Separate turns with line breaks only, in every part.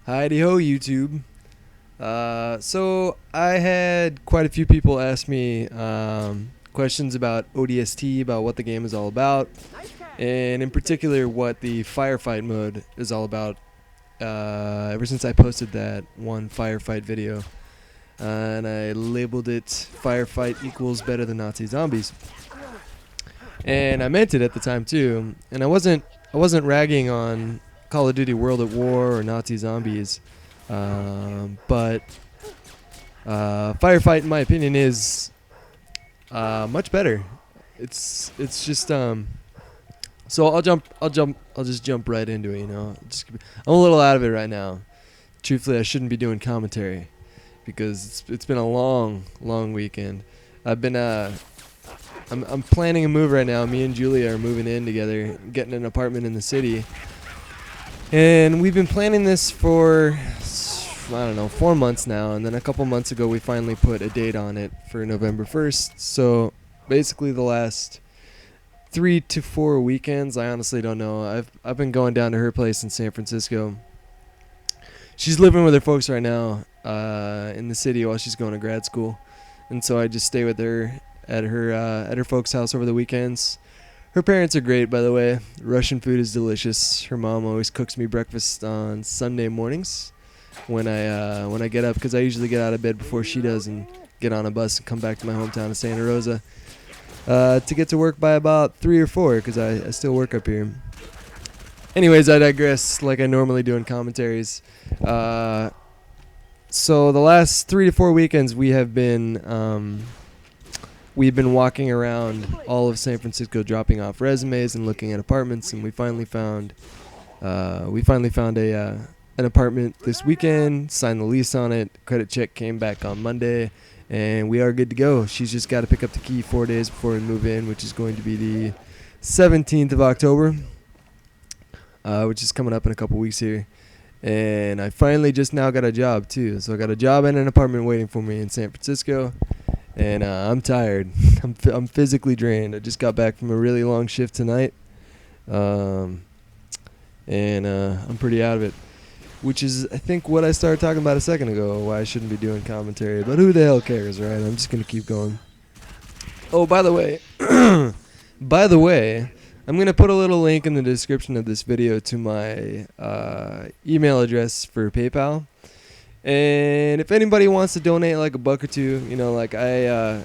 Heidi ho, YouTube. So I had quite a few people ask me questions about ODST, about what the game is all about, and in particular what the firefight mode is all about. Ever since I posted that one firefight video, and I labeled it "Firefight equals better than Nazi zombies," and I meant it at the time too. And I wasn't ragging on Call of Duty World at War or Nazi zombies. But firefight, in my opinion, is much better. It's just So I'll just jump right into it. I'm a little out of it right now. Truthfully, I shouldn't be doing commentary because it's been a long weekend. I'm planning a move right now. Me and Julia are moving in together, getting an apartment in the city. And we've been planning this for, 4 months now. And then a couple months ago, we finally put a date on it for November 1st. So basically the last 3 to 4 weekends, I honestly don't know. I've been going down to her place in San Francisco. She's living with her folks right now in the city while she's going to grad school. And so I just stay with her at her folks' house over the weekends. Her parents are great, by the way. Russian food is delicious. Her mom always cooks me breakfast on Sunday mornings when I get up, because I usually get out of bed before she does and get on a bus and come back to my hometown of Santa Rosa to get to work by about 3 or 4, because I still work up here. Anyways, I digress like I normally do in commentaries. So the last 3 to 4 weekends we've been walking around all of San Francisco dropping off resumes and looking at apartments, and we finally found an apartment this weekend, signed the lease on it, credit check came back on Monday, and we are good to go. She's just got to pick up the key 4 days before we move in, which is going to be the 17th of October, which is coming up in a couple weeks here. And I finally just now got a job too. So I got a job and an apartment waiting for me in San Francisco. And I'm tired. I'm physically drained. I just got back from a really long shift tonight. And I'm pretty out of it. Which is, I think, what I started talking about a second ago, why I shouldn't be doing commentary. But who the hell cares, right? I'm just going to keep going. Oh, by the way, I'm going to put a little link in the description of this video to my email address for PayPal. And if anybody wants to donate like a buck or two, I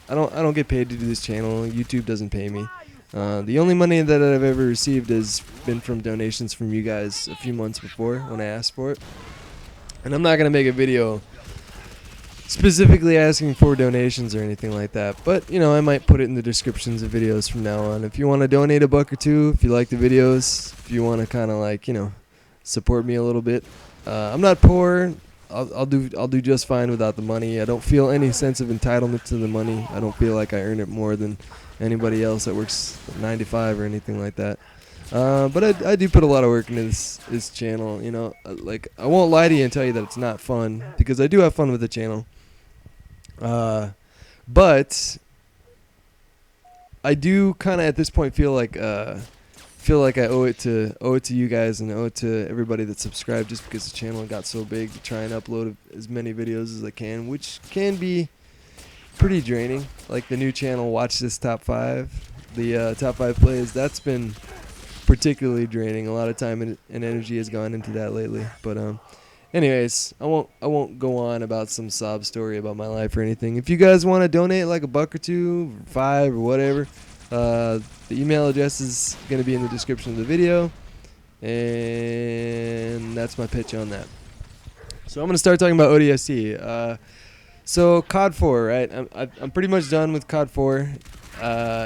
don't get paid to do this channel. YouTube doesn't pay me. The only money that I've ever received has been from donations from you guys a few months before when I asked for it. And I'm not going to make a video specifically asking for donations or anything like that. But, I might put it in the descriptions of videos from now on. If you want to donate a buck or two, if you like the videos, if you want to kind of support me a little bit. I'm not poor. I'll do just fine without the money. I don't feel any sense of entitlement to the money. I don't feel like I earn it more than anybody else that works 9 to 5 or anything like that. But I do put a lot of work into this channel. I won't lie to you and tell you that it's not fun, because I do have fun with the channel. But I do kind of at this point feel like I owe it to you guys and owe it to everybody that subscribed, just because the channel got so big, to try and upload as many videos as I can, which can be pretty draining. Like the new channel, Watch This Top 5, the Top 5 plays, that's been particularly draining. A lot of time and energy has gone into that lately. But anyways, I won't go on about some sob story about my life or anything. If you guys want to donate like a buck or two, 5 or whatever, the email address is going to be in the description of the video, and that's my pitch on that. So I'm going to start talking about ODST. So COD 4, right? I'm pretty much done with COD 4.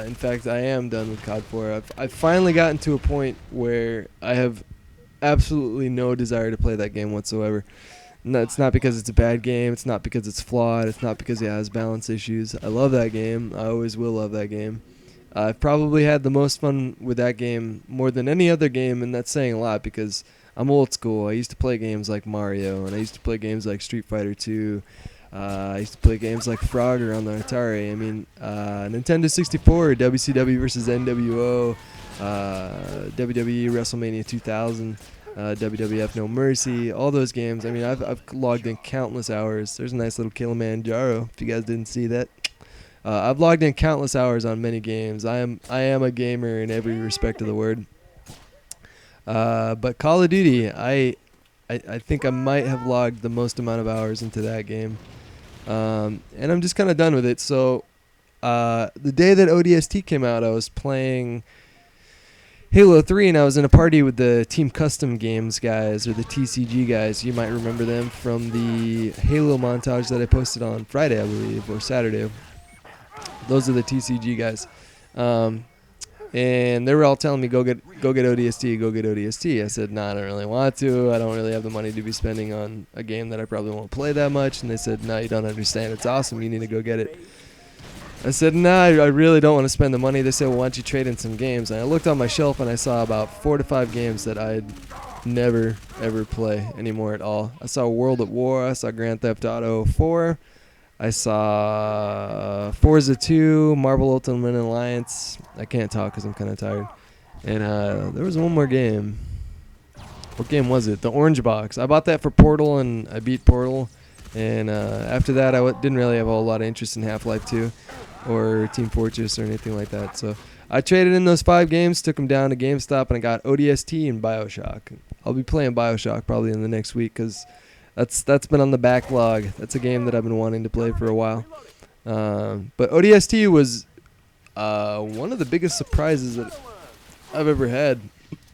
In fact, I am done with COD 4. I've finally gotten to a point where I have absolutely no desire to play that game whatsoever. No, it's not because it's a bad game. It's not because it's flawed. It's not because it has balance issues. I love that game. I always will love that game. I've probably had the most fun with that game more than any other game, and that's saying a lot because I'm old school. I used to play games like Mario, and I used to play games like Street Fighter 2. I used to play games like Frogger on the Atari. Nintendo 64, WCW versus NWO, WWE WrestleMania 2000. WWF No Mercy, all those games. I mean, I've logged in countless hours. There's a nice little Kilimanjaro, if you guys didn't see that. I've logged in countless hours on many games. I am a gamer in every respect of the word. But Call of Duty, I think I might have logged the most amount of hours into that game. And I'm just kind of done with it. So the day that ODST came out, I was playing Halo 3, and I was in a party with the Team Custom Games guys, or the TCG guys. You might remember them from the Halo montage that I posted on Friday, I believe, or Saturday. Those are the TCG guys. And they were all telling me, go get ODST, go get ODST. I said, nah, I don't really want to. I don't really have the money to be spending on a game that I probably won't play that much. And they said, no, you don't understand. It's awesome. You need to go get it. I said, nah, I really don't want to spend the money. They said, well, why don't you trade in some games? And I looked on my shelf, and I saw about 4 to 5 games that I'd never, ever play anymore at all. I saw World at War. I saw Grand Theft Auto 4. I saw Forza 2, Marvel Ultimate Alliance. I can't talk because I'm kind of tired. And there was one more game. What game was it? The Orange Box. I bought that for Portal, and I beat Portal. And after that, I didn't really have a whole lot of interest in Half-Life 2 or Team Fortress or anything like that. So I traded in those 5 games, took them down to GameStop, and I got ODST and BioShock. I'll be playing BioShock probably in the next week because that's been on the backlog. That's a game that I've been wanting to play for a while. But ODST was one of the biggest surprises that I've ever had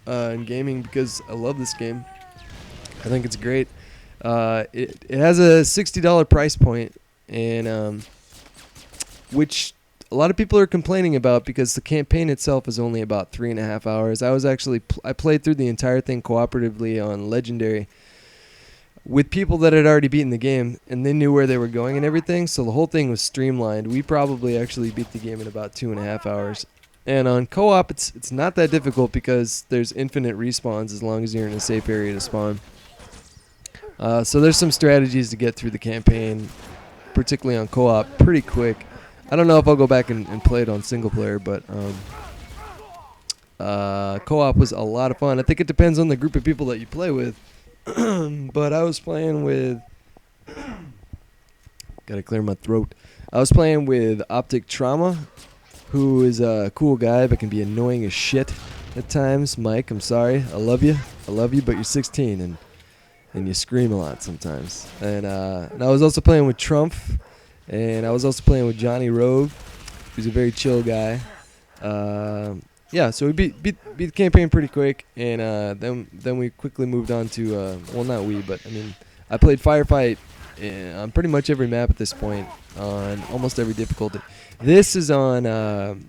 in gaming because I love this game. I think it's great. It has a $60 price point, and which a lot of people are complaining about because the campaign itself is only about 3.5 hours. I played through the entire thing cooperatively on Legendary with people that had already beaten the game, and they knew where they were going and everything, so the whole thing was streamlined. We probably actually beat the game in about 2.5 hours. And on co-op, it's not that difficult because there's infinite respawns as long as you're in a safe area to spawn. So there's some strategies to get through the campaign, particularly on co-op, pretty quick. I don't know if I'll go back and play it on single player, but co-op was a lot of fun. I think it depends on the group of people that you play with. But I was playing with... Gotta clear my throat. I was playing with optichutch, who is a cool guy but can be annoying as shit at times. Mike, I'm sorry. I love you, but you're 16 and you scream a lot sometimes. And I was also playing with Trump, and I was also playing with Johnny Rogue, who's a very chill guy. Yeah, so we beat the campaign pretty quick, and then we quickly moved on to well, not we, but I mean, I played Firefight on pretty much every map at this point, on almost every difficulty. This is on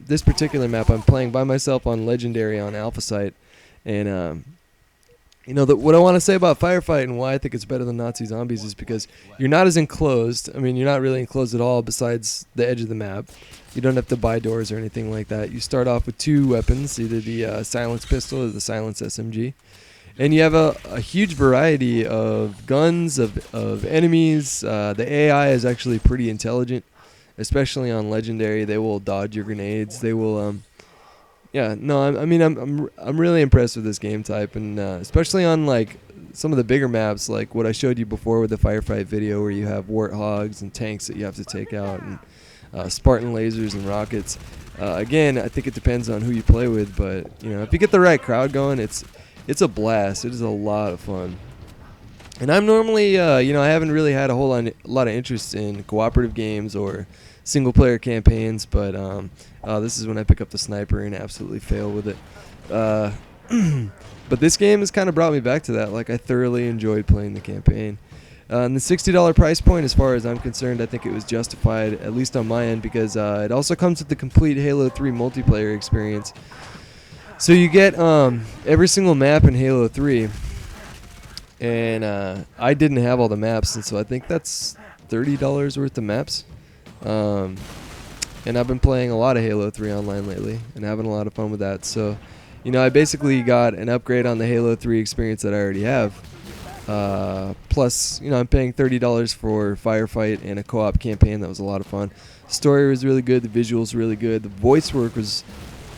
this particular map. I'm playing by myself on Legendary on Alpha Site, and you know, what I want to say about Firefight and why I think it's better than Nazi Zombies is because you're not as enclosed. I mean, you're not really enclosed at all besides the edge of the map. You don't have to buy doors or anything like that. You start off with 2 weapons, either the Silence Pistol or the Silence SMG. And you have a huge variety of guns, of enemies. The AI is actually pretty intelligent, especially on Legendary. They will dodge your grenades. They will... Yeah, no, I'm really impressed with this game type, and especially on like some of the bigger maps, like what I showed you before with the Firefight video, where you have warthogs and tanks that you have to take out, and Spartan lasers and rockets. Again, I think it depends on who you play with, but you know, if you get the right crowd going, it's a blast. It is a lot of fun. And I'm normally, you know, I haven't really had a lot of interest in cooperative games or single-player campaigns, but this is when I pick up the sniper and absolutely fail with it. But this game has kind of brought me back to that. Like, I thoroughly enjoyed playing the campaign. And the $60 price point, as far as I'm concerned, I think it was justified, at least on my end, because it also comes with the complete Halo 3 multiplayer experience. So you get every single map in Halo 3, and I didn't have all the maps, and so I think that's $30 worth of maps. And I've been playing a lot of Halo 3 online lately and having a lot of fun with that. So, you know, I basically got an upgrade on the Halo 3 experience that I already have. Plus, you know, I'm paying $30 for Firefight and a co-op campaign. That was a lot of fun. Story was really good. The visuals really good. The voice work was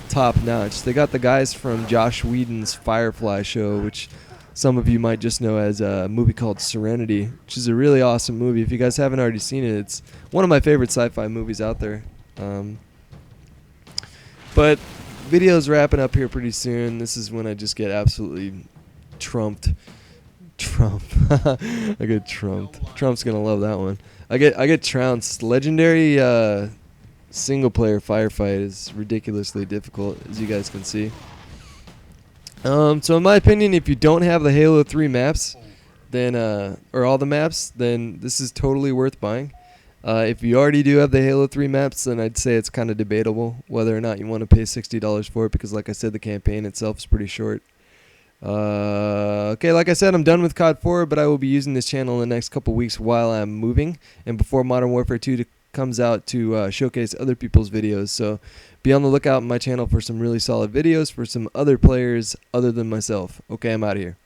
top notch. They got the guys from Josh Whedon's Firefly show, which some of you might just know as a movie called Serenity, which is a really awesome movie. If you guys haven't already seen it, it's one of my favorite sci-fi movies out there. But video's wrapping up here pretty soon. This is when I just get absolutely trumped. I get trumped. Trump's gonna love that one. I get trounced. Legendary single player firefight is ridiculously difficult, as you guys can see. So in my opinion, if you don't have the Halo 3 maps, then or all the maps, then this is totally worth buying. If you already do have the Halo 3 maps, then I'd say it's kind of debatable whether or not you want to pay $60 for it, because like I said, the campaign itself is pretty short. Okay, like I said, I'm done with COD 4, but I will be using this channel in the next couple weeks while I'm moving and before Modern Warfare 2 comes out to showcase other people's videos. So be on the lookout on my channel for some really solid videos for some other players other than myself. Okay, I'm out of here.